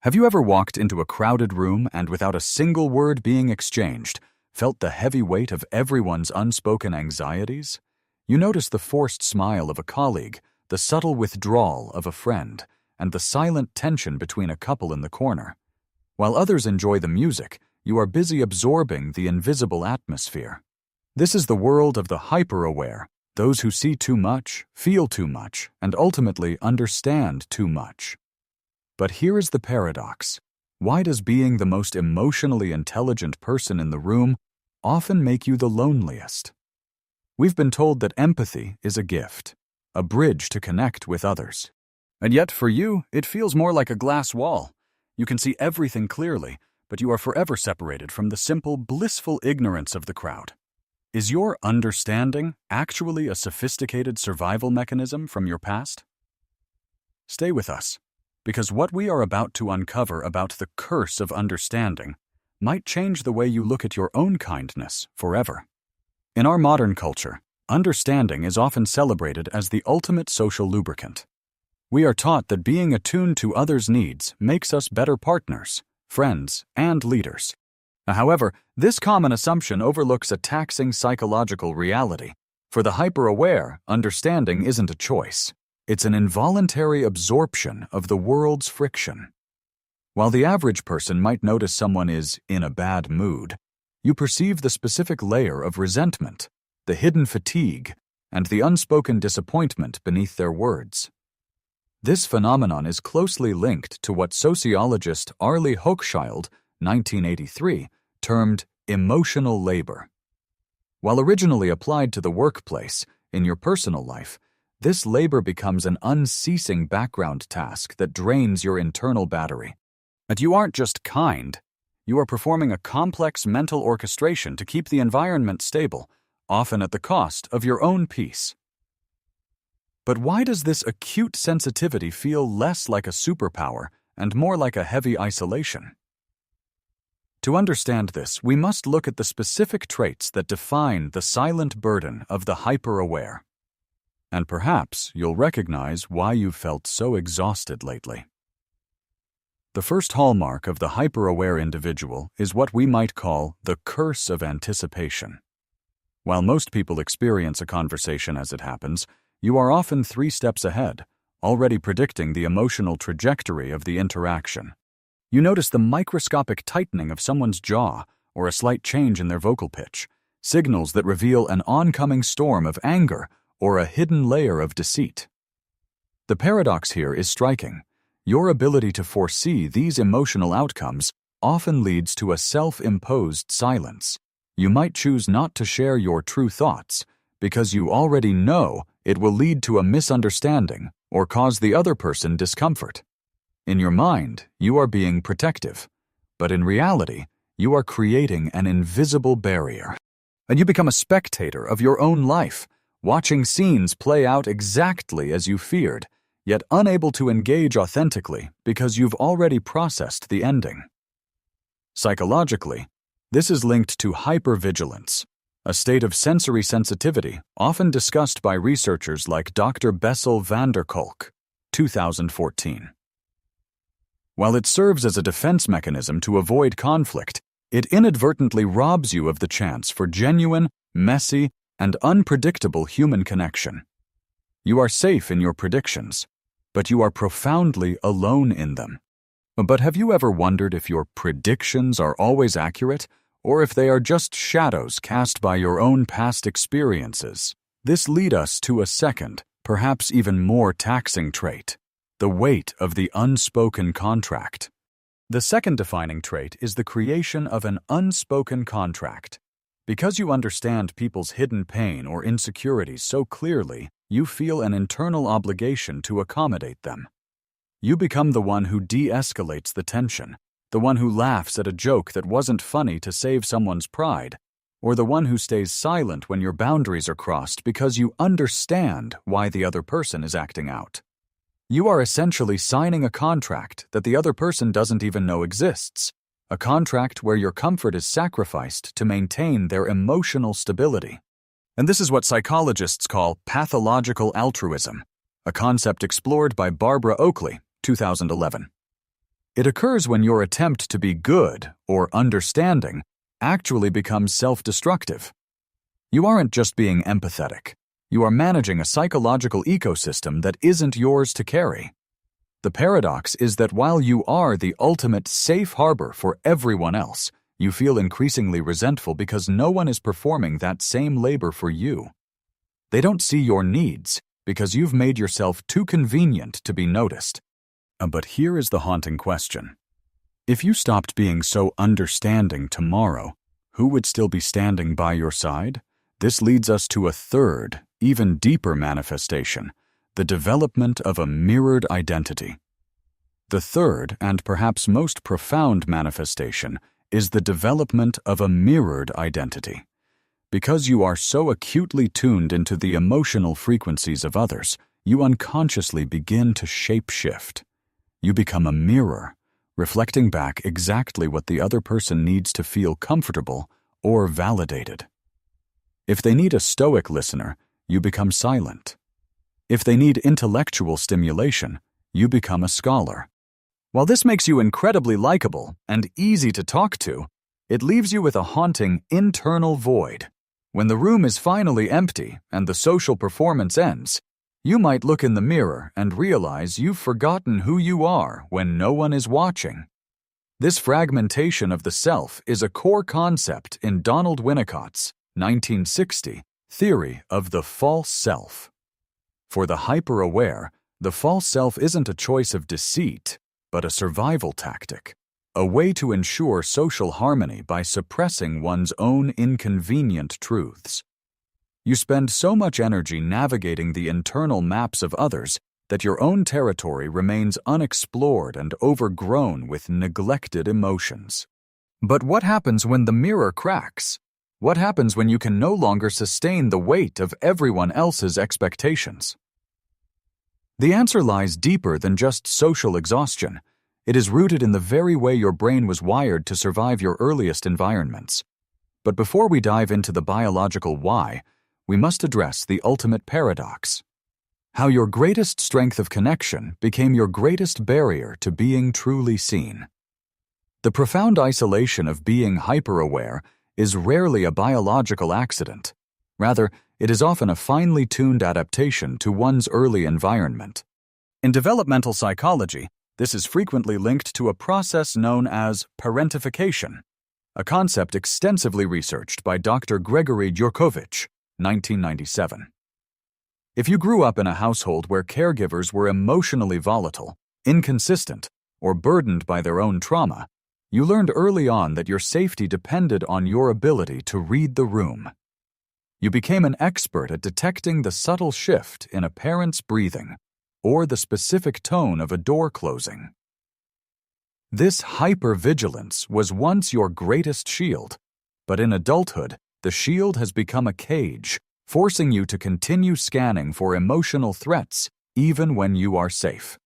Have you ever walked into a crowded room and without a single word being exchanged, felt the heavy weight of everyone's unspoken anxieties? You notice the forced smile of a colleague, the subtle withdrawal of a friend, and the silent tension between a couple in the corner. While others enjoy the music, you are busy absorbing the invisible atmosphere. This is the world of the hyper-aware, those who see too much, feel too much, and ultimately understand too much. But here is the paradox. Why does being the most emotionally intelligent person in the room often make you the loneliest? We've been told that empathy is a gift, a bridge to connect with others. And yet for you, it feels more like a glass wall. You can see everything clearly, but you are forever separated from the simple, blissful ignorance of the crowd. Is your understanding actually a sophisticated survival mechanism from your past? Stay with us, because what we are about to uncover about the curse of understanding might change the way you look at your own kindness forever. In our modern culture, understanding is often celebrated as the ultimate social lubricant. We are taught that being attuned to others' needs makes us better partners, friends, and leaders. However, this common assumption overlooks a taxing psychological reality. For the hyper-aware, understanding isn't a choice. It's an involuntary absorption of the world's friction. While the average person might notice someone is in a bad mood, you perceive the specific layer of resentment, the hidden fatigue, and the unspoken disappointment beneath their words. This phenomenon is closely linked to what sociologist Arlie Hochschild, 1983, termed emotional labor. While originally applied to the workplace, in your personal life, this labor becomes an unceasing background task that drains your internal battery. And you aren't just kind, you are performing a complex mental orchestration to keep the environment stable, often at the cost of your own peace. But why does this acute sensitivity feel less like a superpower and more like a heavy isolation? To understand this, we must look at the specific traits that define the silent burden of the hyper-aware. And perhaps you'll recognize why you've felt so exhausted lately. The first hallmark of the hyper-aware individual is what we might call the curse of anticipation. While most people experience a conversation as it happens, you are often 3 steps ahead, already predicting the emotional trajectory of the interaction. You notice the microscopic tightening of someone's jaw or a slight change in their vocal pitch, signals that reveal an oncoming storm of anger or a hidden layer of deceit. The paradox here is striking. Your ability to foresee these emotional outcomes often leads to a self-imposed silence. You might choose not to share your true thoughts because you already know it will lead to a misunderstanding or cause the other person discomfort. In your mind, you are being protective, but in reality, you are creating an invisible barrier. And you become a spectator of your own life, watching scenes play out exactly as you feared, yet unable to engage authentically because you've already processed the ending. Psychologically, this is linked to hypervigilance, a state of sensory sensitivity often discussed by researchers like Dr. Bessel van der Kolk, 2014. While it serves as a defense mechanism to avoid conflict, it inadvertently robs you of the chance for genuine, messy, and unpredictable human connection. You are safe in your predictions, but you are profoundly alone in them. But have you ever wondered if your predictions are always accurate, or if they are just shadows cast by your own past experiences? This leads us to a second, perhaps even more taxing trait: the weight of the unspoken contract. The second defining trait is the creation of an unspoken contract. Because you understand people's hidden pain or insecurities so clearly, you feel an internal obligation to accommodate them. You become the one who de-escalates the tension, the one who laughs at a joke that wasn't funny to save someone's pride, or the one who stays silent when your boundaries are crossed because you understand why the other person is acting out. You are essentially signing a contract that the other person doesn't even know exists, a contract where your comfort is sacrificed to maintain their emotional stability. And this is what psychologists call pathological altruism, a concept explored by Barbara Oakley, 2011. It occurs when your attempt to be good or understanding actually becomes self-destructive. You aren't just being empathetic. You are managing a psychological ecosystem that isn't yours to carry. The paradox is that while you are the ultimate safe harbor for everyone else, you feel increasingly resentful because no one is performing that same labor for you. They don't see your needs because you've made yourself too convenient to be noticed. But here is the haunting question. If you stopped being so understanding tomorrow, who would still be standing by your side? This leads us to a third, even deeper manifestation, the development of a mirrored identity. The third, and perhaps most profound manifestation, is the development of a mirrored identity. Because you are so acutely tuned into the emotional frequencies of others, you unconsciously begin to shape-shift. You become a mirror, reflecting back exactly what the other person needs to feel comfortable or validated. If they need a stoic listener, you become silent. If they need intellectual stimulation, you become a scholar. While this makes you incredibly likable and easy to talk to, it leaves you with a haunting internal void. When the room is finally empty and the social performance ends, you might look in the mirror and realize you've forgotten who you are when no one is watching. This fragmentation of the self is a core concept in Donald Winnicott's 1960 theory of the false self. For the hyper-aware, the false self isn't a choice of deceit, but a survival tactic, a way to ensure social harmony by suppressing one's own inconvenient truths. You spend so much energy navigating the internal maps of others that your own territory remains unexplored and overgrown with neglected emotions. But what happens when the mirror cracks? What happens when you can no longer sustain the weight of everyone else's expectations? The answer lies deeper than just social exhaustion. It is rooted in the very way your brain was wired to survive your earliest environments. But before we dive into the biological why, we must address the ultimate paradox. How your greatest strength of connection became your greatest barrier to being truly seen. The profound isolation of being hyper-aware is rarely a biological accident. Rather, it is often a finely tuned adaptation to one's early environment. In developmental psychology, this is frequently linked to a process known as parentification, a concept extensively researched by Dr. Gregory Djurkovic, 1997. If you grew up in a household where caregivers were emotionally volatile, inconsistent, or burdened by their own trauma, you learned early on that your safety depended on your ability to read the room. You became an expert at detecting the subtle shift in a parent's breathing or the specific tone of a door closing. This hypervigilance was once your greatest shield, but in adulthood, the shield has become a cage, forcing you to continue scanning for emotional threats even when you are safe.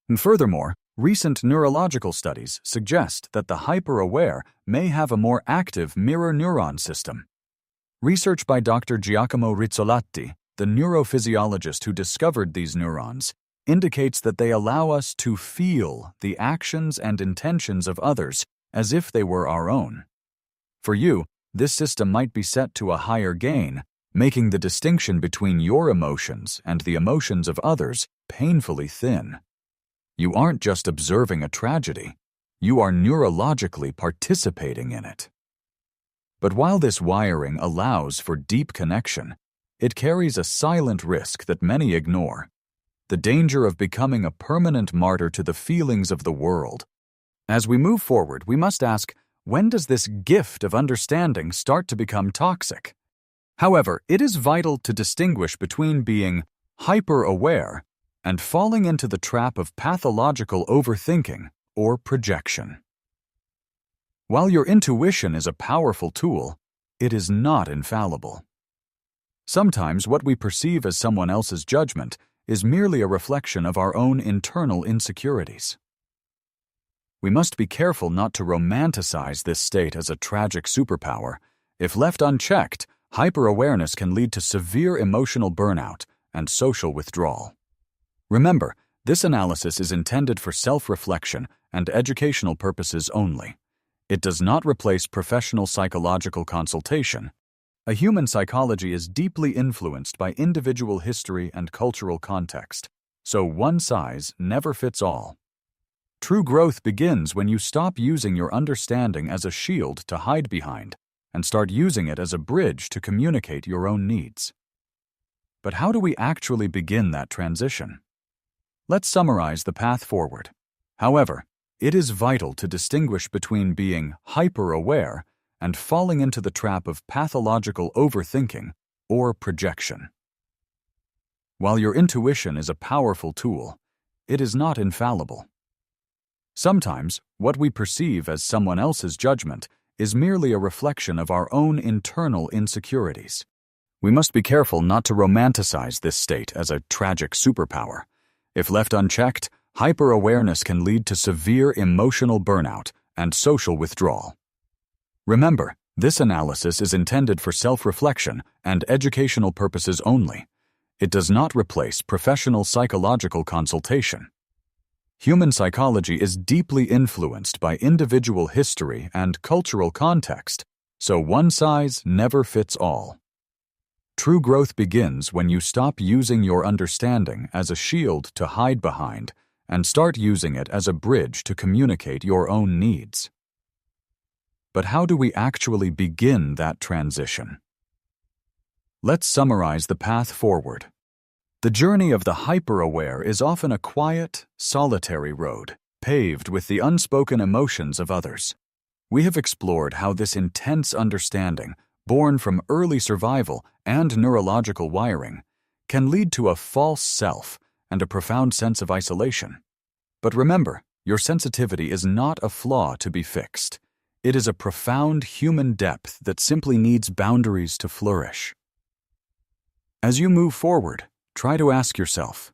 And furthermore, recent neurological studies suggest that the hyper-aware may have a more active mirror neuron system. Research by Dr. Giacomo Rizzolatti, the neurophysiologist who discovered these neurons, indicates that they allow us to feel the actions and intentions of others as if they were our own. For you, this system might be set to a higher gain, making the distinction between your emotions and the emotions of others painfully thin. You aren't just observing a tragedy, you are neurologically participating in it. But while this wiring allows for deep connection, it carries a silent risk that many ignore: the danger of becoming a permanent martyr to the feelings of the world. As we move forward, we must ask, when does this gift of understanding start to become toxic? However, it is vital to distinguish between being hyper-aware and falling into the trap of pathological overthinking or projection. While your intuition is a powerful tool, it is not infallible. Sometimes what we perceive as someone else's judgment is merely a reflection of our own internal insecurities. We must be careful not to romanticize this state as a tragic superpower. If left unchecked, hyper-awareness can lead to severe emotional burnout and social withdrawal. Remember, This analysis is intended for self-reflection and educational purposes only. It does not replace professional psychological consultation. A human psychology is deeply influenced by individual history and cultural context, so one size never fits all. True growth begins when you stop using your understanding as a shield to hide behind and start using it as a bridge to communicate your own needs. But how do we actually begin that transition? Let's summarize the path forward. However, it is vital to distinguish between being hyper-aware and falling into the trap of pathological overthinking or projection. While your intuition is a powerful tool, it is not infallible. Sometimes, what we perceive as someone else's judgment is merely a reflection of our own internal insecurities. We must be careful not to romanticize this state as a tragic superpower. If left unchecked, hyper-awareness can lead to severe emotional burnout and social withdrawal. Remember, this analysis is intended for self-reflection and educational purposes only. It does not replace professional psychological consultation. Human psychology is deeply influenced by individual history and cultural context, so one size never fits all. True growth begins when you stop using your understanding as a shield to hide behind and start using it as a bridge to communicate your own needs. But how do we actually begin that transition? Let's summarize the path forward. The journey of the hyper-aware is often a quiet, solitary road, paved with the unspoken emotions of others. We have explored how this intense understanding, born from early survival and neurological wiring, can lead to a false self and a profound sense of isolation. But remember, your sensitivity is not a flaw to be fixed. It is a profound human depth that simply needs boundaries to flourish. As you move forward, try to ask yourself,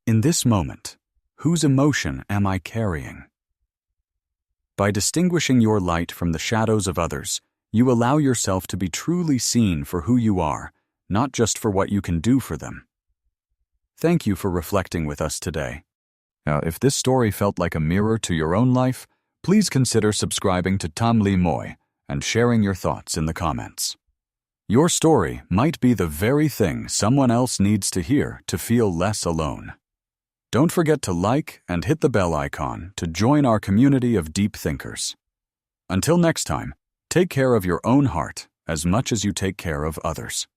in this moment, whose emotion am I carrying? By distinguishing your light from the shadows of others, you allow yourself to be truly seen for who you are, not just for what you can do for them. Thank you for reflecting with us today. Now, if this story felt like a mirror to your own life, please consider subscribing to Tam Lee Moy and sharing your thoughts in the comments. Your story might be the very thing someone else needs to hear to feel less alone. Don't forget to like and hit the bell icon to join our community of deep thinkers. Until next time, take care of your own heart as much as you take care of others.